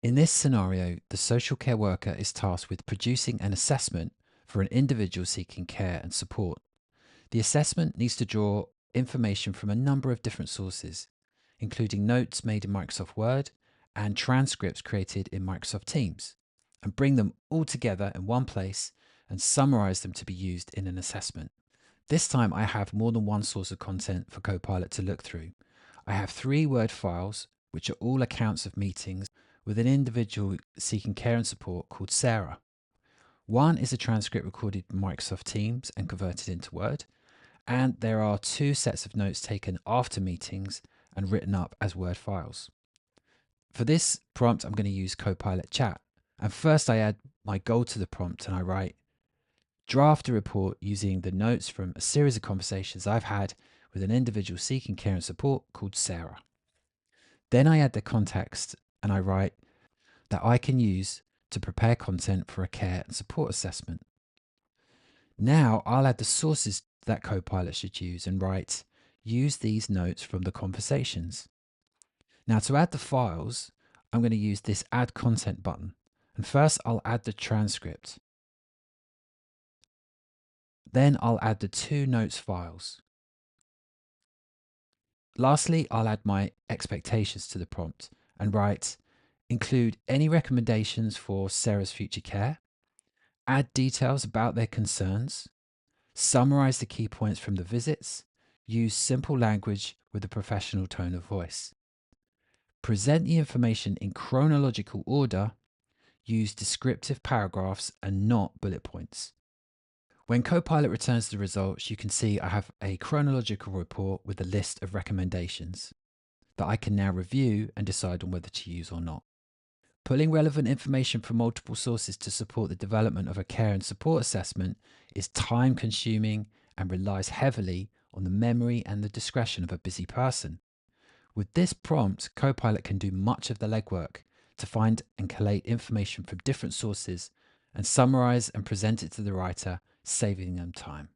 In this scenario, the social care worker is tasked with producing an assessment for an individual seeking care and support. The assessment needs to draw information from a number of different sources, including notes made in Microsoft Word and transcripts created in Microsoft Teams, and bring them all together in one place and summarize them to be used in an assessment. This time I have more than one source of content for Copilot to look through. I have 3 Word files, which are all accounts of meetings with an individual seeking care and support called Sarah. One is a transcript recorded in Microsoft Teams and converted into Word, and there are 2 sets of notes taken after meetings and written up as Word files. For this prompt, I'm going to use Copilot Chat. And first I add my goal to the prompt and I write, draft a report using the notes from a series of conversations I've had with an individual seeking care and support called Sarah. Then I add the context and I write that I can use to prepare content for a care and support assessment. Now I'll add the sources that Copilot should use and write, use these notes from the conversations. Now to add the files, I'm going to use this add content button. And first I'll add the transcript. Then I'll add the 2 notes files. Lastly, I'll add my expectations to the prompt and write, include any recommendations for Sarah's future care, add details about their concerns, summarize the key points from the visits, use simple language with a professional tone of voice. Present the information in chronological order, use descriptive paragraphs and not bullet points. When Copilot returns the results, you can see I have a chronological report with a list of recommendations that I can now review and decide on whether to use or not. Pulling relevant information from multiple sources to support the development of a care and support assessment is time consuming and relies heavily on the memory and the discretion of a busy person. With this prompt, Copilot can do much of the legwork to find and collate information from different sources and summarize and present it to the writer, saving them time.